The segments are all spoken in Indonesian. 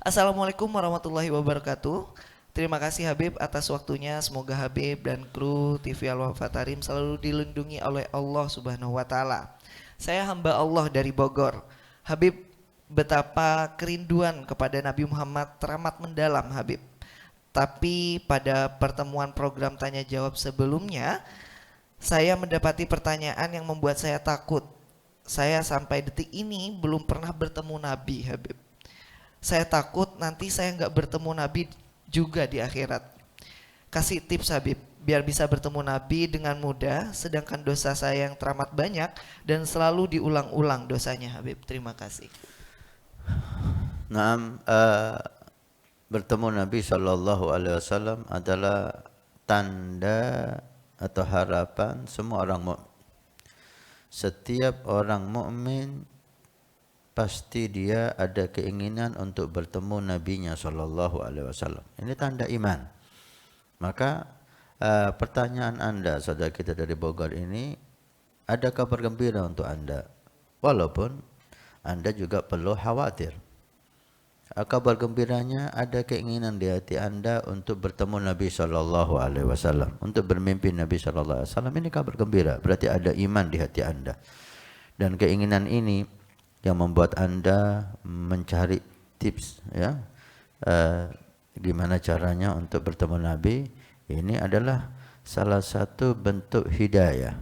Assalamualaikum warahmatullahi wabarakatuh. Terima kasih Habib atas waktunya. Semoga Habib dan kru TV Al Wafa Tarim selalu dilindungi oleh Allah Subhanahu wa taala. Saya hamba Allah dari Bogor. Habib, betapa kerinduan kepada Nabi Muhammad teramat mendalam Habib. Tapi pada pertemuan program tanya jawab sebelumnya, saya mendapati pertanyaan yang membuat saya takut. Saya sampai detik ini belum pernah bertemu Nabi Habib. Saya takut nanti saya nggak bertemu Nabi juga di akhirat. Kasih tips Habib, biar bisa bertemu Nabi dengan mudah, sedangkan dosa saya yang teramat banyak dan selalu diulang-ulang dosanya Habib. Terima kasih. Naam, bertemu Nabi Shallallahu Alaihi Wasallam adalah tanda atau harapan semua orang mukmin. Setiap orang mukmin pasti dia ada keinginan untuk bertemu Nabinya Shallallahu Alaihi Wasallam. Ini tanda iman. Maka pertanyaan Anda, saudara kita dari Bogor ini, ada kabar gembira untuk Anda. Walaupun Anda juga perlu khawatir. Kabar gembiranya ada keinginan di hati Anda untuk bertemu Nabi Shallallahu Alaihi Wasallam, untuk bermimpi Nabi Shallallahu Alaihi Wasallam. Ini kabar gembira, berarti ada iman di hati Anda. Dan keinginan ini yang membuat Anda mencari tips, ya, gimana caranya untuk bertemu Nabi. Ini adalah salah satu bentuk hidayah.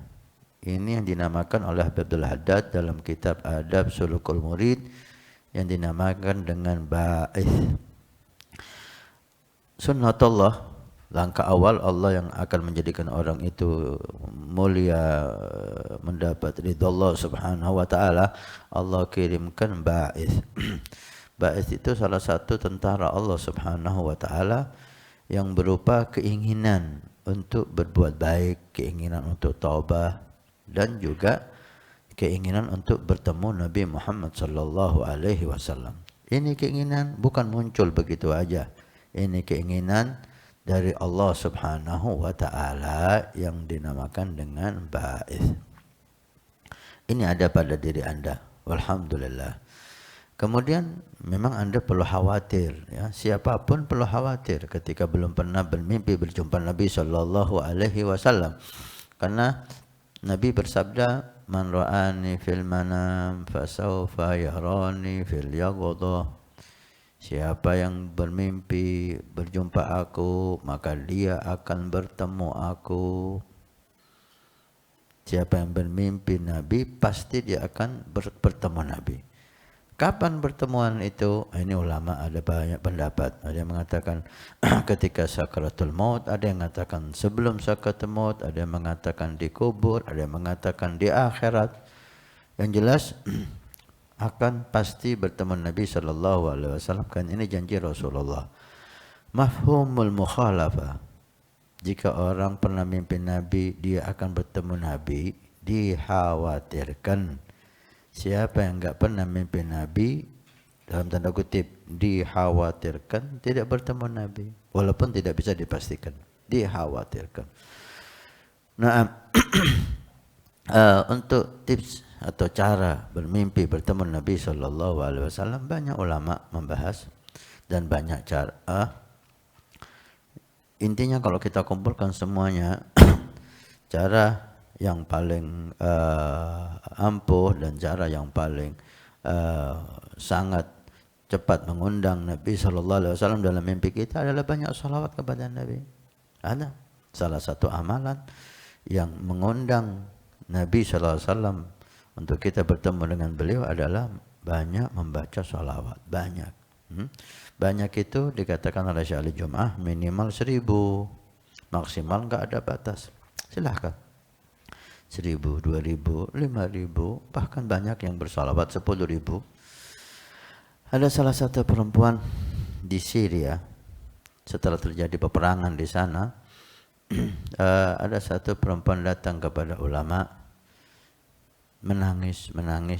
Ini yang dinamakan oleh Abdul Haddad dalam kitab Adab Sulukul Murid, yang dinamakan dengan ba'ith. Sunnatullah, langkah awal Allah yang akan menjadikan orang itu mulia, mendapat ridha Allah Subhanahu wa taala, Allah kirimkan ba'ith. Ba'ith itu salah satu tentara Allah Subhanahu wa taala yang berupa keinginan untuk berbuat baik, keinginan untuk taubah, dan juga keinginan untuk bertemu Nabi Muhammad sallallahu alaihi wasallam. Ini keinginan bukan muncul begitu aja. Ini keinginan dari Allah Subhanahu wa taala yang dinamakan dengan ba'its. Ini ada pada diri Anda. Walhamdulillah. Kemudian memang Anda perlu khawatir, ya. Siapapun perlu khawatir ketika belum pernah bermimpi berjumpa Nabi sallallahu alaihi wasallam. Karena Nabi bersabda, "Man ra'ani fil manam fasawfa yarani fil yaqظah." Siapa yang bermimpi berjumpa aku, maka dia akan bertemu aku. Siapa yang bermimpi Nabi, pasti dia akan bertemu Nabi. Kapan pertemuan itu? Ini ulama ada banyak pendapat. Ada yang mengatakan ketika sakaratul maut, ada yang mengatakan sebelum sakaratul maut, ada yang mengatakan di kubur, ada yang mengatakan di akhirat. Yang jelas akan pasti bertemu Nabi sallallahu alaihi wasallam, kan ini janji Rasulullah. Mafhumul mukhalafah. Jika orang pernah mimpi Nabi, dia akan bertemu Nabi, dikhawatirkan. Siapa yang enggak pernah mimpi Nabi, dalam tanda kutip, dikhawatirkan tidak bertemu Nabi. Walaupun tidak bisa dipastikan, dikhawatirkan. Nah, untuk tips atau cara bermimpi bertemu Nabi Sallallahu Alaihi Wasallam, banyak ulama membahas dan banyak cara. Intinya kalau kita kumpulkan semuanya, cara yang paling ampuh dan cara yang paling sangat cepat mengundang Nabi Sallallahu Alaihi Wasallam dalam mimpi kita adalah banyak salawat kepada Nabi. Ada salah satu amalan yang mengundang Nabi Sallallahu Alaihi Wasallam untuk kita bertemu dengan beliau adalah banyak membaca salawat. Banyak. Banyak itu dikatakan oleh Syekh Ali Jum'ah minimal 1000, maksimal enggak ada batas. Silahkan. 1000, 2000, 5000, bahkan banyak yang bersalawat 10.000. Ada salah satu perempuan di Syria, setelah terjadi peperangan di sana, ada satu perempuan datang kepada ulama, menangis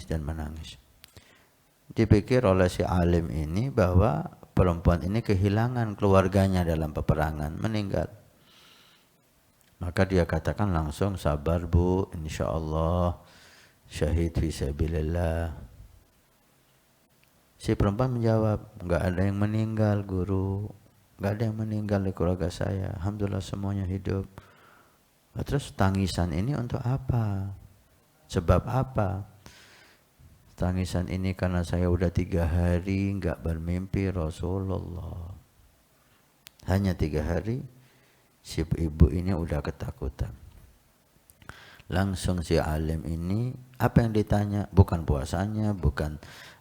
dan menangis. Dipikir oleh si alim ini bahwa perempuan ini kehilangan keluarganya dalam peperangan, meninggal. Maka dia katakan langsung, sabar bu, insya Allah syahid fi sabilillah. Si perempuan menjawab, nggak ada yang meninggal guru, nggak ada yang meninggal di keluarga saya, alhamdulillah semuanya hidup. Nah, terus tangisan ini untuk apa? Sebab apa? Tangisan ini karena saya udah 3 hari nggak bermimpi Rasulullah. Hanya 3 hari, si ibu ini udah ketakutan. Langsung si alim ini, apa yang ditanya? Bukan puasanya, bukan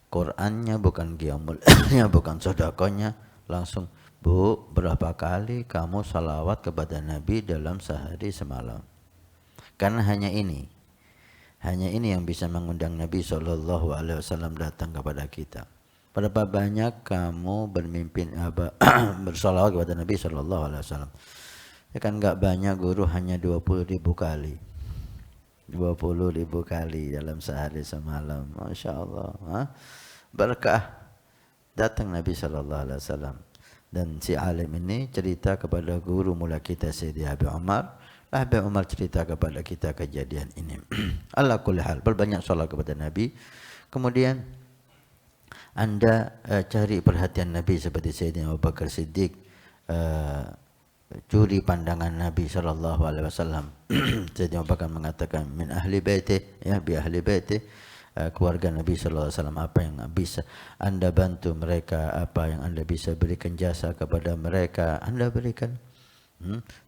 Qur'annya, bukan qiyamulnya, bukan sodakonya. Langsung, Bu, berapa kali kamu salawat kepada Nabi dalam sehari semalam? Karena hanya ini yang bisa mengundang Nabi SAW datang kepada kita. Berapa banyak kamu bermimpi bersalawat kepada Nabi SAW? Ya kan nggak banyak guru, hanya 20.000 kali. 20.000 kali dalam sehari semalam. Masya Allah. Berkah. Datang Nabi SAW. Dan si alim ini cerita kepada guru mula kita Sayyidi Habib Umar. Habib Umar cerita kepada kita kejadian ini. Ala kulli hal, berbanyak salat kepada Nabi. Kemudian Anda cari perhatian Nabi seperti Sayyidina Abu Bakar Siddiq, curi pandangan Nabi SAW. Sayyidina Abu Bakar mengatakan min ahli baiti, ya bi ahli baiti, keluarga Nabi SAW, apa yang bisa Anda bantu mereka, apa yang Anda bisa berikan jasa kepada mereka, Anda berikan.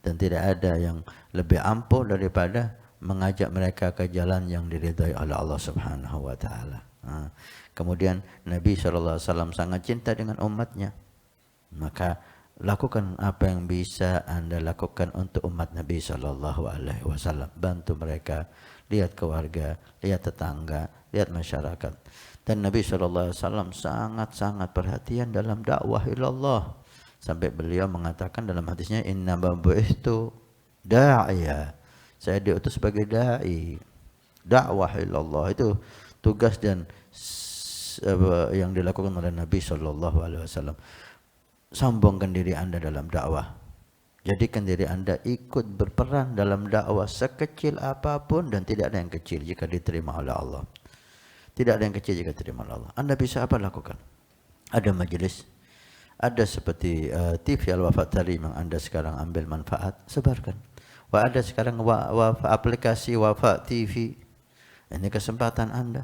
Dan tidak ada yang lebih ampuh daripada mengajak mereka ke jalan yang diridhai oleh Allah Subhanahu wa taala. Kemudian Nabi SAW sangat cinta dengan umatnya. Maka lakukan apa yang bisa Anda lakukan untuk umat Nabi SAW. Bantu mereka, lihat keluarga, lihat tetangga, lihat masyarakat. Dan Nabi SAW sangat-sangat perhatian dalam dakwah ilallah. Sampai beliau mengatakan dalam hadisnya, inna bu'ithtu da'iya, saya diutus sebagai da'i. Dakwah ilallah itu tugas dan yang dilakukan oleh Nabi SAW. Sambungkan diri Anda dalam dakwah. Jadikan diri Anda ikut berperan dalam dakwah sekecil apapun, dan tidak ada yang kecil jika diterima oleh Allah. Tidak ada yang kecil jika diterima oleh Allah. Anda bisa apa lakukan? Ada majelis, ada seperti TV Al-Wafatarim yang Anda sekarang ambil manfaat, sebarkan. Ada sekarang aplikasi Wafa TV. Ini kesempatan Anda.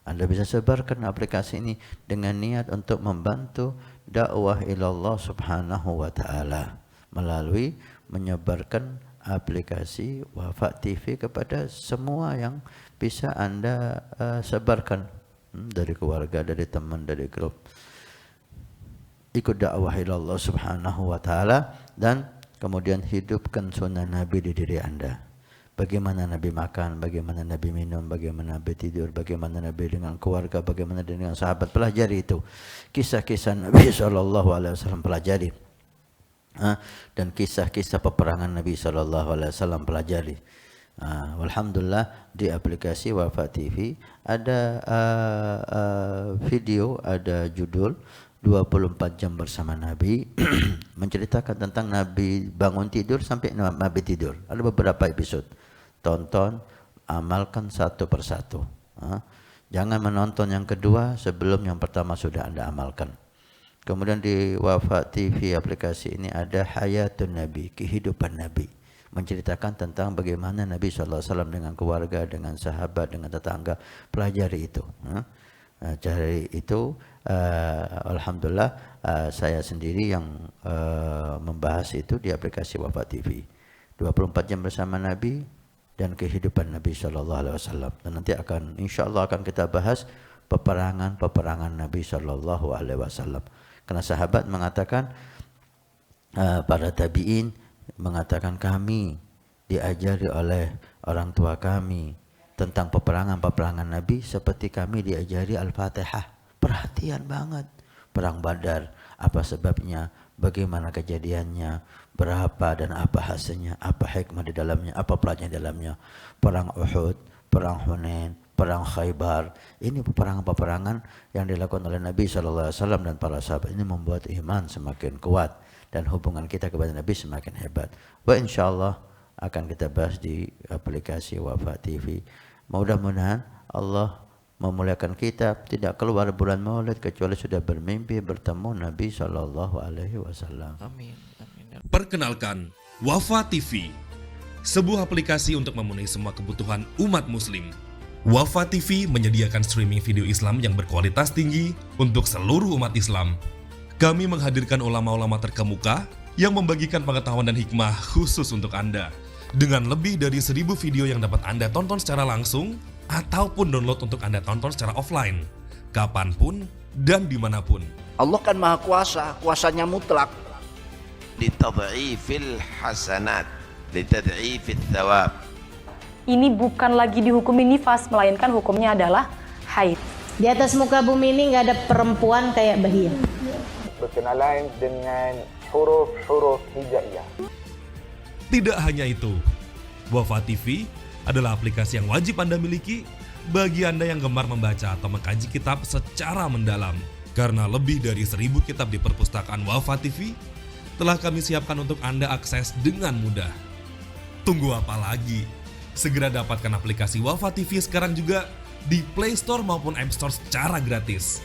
Anda bisa sebarkan aplikasi ini dengan niat untuk membantu dakwah ilallah subhanahu wa ta'ala melalui menyebarkan aplikasi Wafa TV kepada semua yang bisa Anda sebarkan, dari keluarga, dari teman, dari grup. Ikut dakwah ilallah subhanahu wa ta'ala, dan kemudian hidupkan sunnah Nabi di diri Anda. Bagaimana Nabi makan, bagaimana Nabi minum, bagaimana Nabi tidur, bagaimana Nabi dengan keluarga, bagaimana dengan sahabat. Pelajari itu. Kisah-kisah Nabi SAW pelajari. Dan kisah-kisah peperangan Nabi SAW pelajari. Alhamdulillah di aplikasi Wafa TV ada video, ada judul 24 jam bersama Nabi menceritakan tentang Nabi bangun tidur sampai Nabi tidur. Ada beberapa episode. Tonton, amalkan satu persatu. Jangan menonton yang kedua sebelum yang pertama sudah Anda amalkan. Kemudian di Wafa TV aplikasi ini ada Hayatun Nabi, kehidupan Nabi. Menceritakan tentang bagaimana Nabi SAW dengan keluarga, dengan sahabat, dengan tetangga. Pelajari itu. Cari itu, alhamdulillah saya sendiri yang membahas itu di aplikasi Wafa TV. 24 jam bersama Nabi dan kehidupan Nabi SAW. Dan nanti akan, insyaallah akan kita bahas peperangan Nabi SAW. Karena sahabat mengatakan, para tabi'in mengatakan, kami diajari oleh orang tua kami tentang peperangan Nabi seperti kami diajari Al-Fatihah. Perhatian banget. Perang Badar, apa sebabnya, bagaimana kejadiannya, berapa dan apa hasilnya, apa hikmah di dalamnya, apa pelajaran di dalamnya. Perang Uhud, perang Hunain, perang Khaybar. Ini peperangan-peperangan yang dilakukan oleh Nabi SAW dan para sahabat. Ini membuat iman semakin kuat dan hubungan kita kepada Nabi semakin hebat. Insyaallah akan kita bahas di aplikasi Wafa TV. Mudah-mudahan Allah memuliakan kitab, tidak keluar bulan Maulid kecuali sudah bermimpi bertemu Nabi sallallahu alaihi wasallam. Amin. Amin. Perkenalkan, Wafa TV, sebuah aplikasi untuk memenuhi semua kebutuhan umat muslim. Wafa TV menyediakan streaming video Islam yang berkualitas tinggi untuk seluruh umat Islam. Kami menghadirkan ulama-ulama terkemuka yang membagikan pengetahuan dan hikmah khusus untuk Anda. Dengan lebih dari 1000 video yang dapat Anda tonton secara langsung ataupun download untuk Anda tonton secara offline, kapanpun dan dimanapun. Allah kan maha kuasa, kuasanya mutlak. litad'ifil hasanat litad'ifil thawab. Ini bukan lagi dihukumi nifas, melainkan hukumnya adalah haid. Di atas muka bumi ini nggak ada perempuan kayak Bahia. Berkenalan dengan huruf-huruf hijaiyah. Tidak hanya itu, Wafa TV adalah aplikasi yang wajib Anda miliki bagi Anda yang gemar membaca atau mengkaji kitab secara mendalam. Karena lebih dari 1000 kitab di perpustakaan Wafa TV telah kami siapkan untuk Anda akses dengan mudah. Tunggu apa lagi? Segera dapatkan aplikasi Wafa TV sekarang juga di Play Store maupun App Store secara gratis.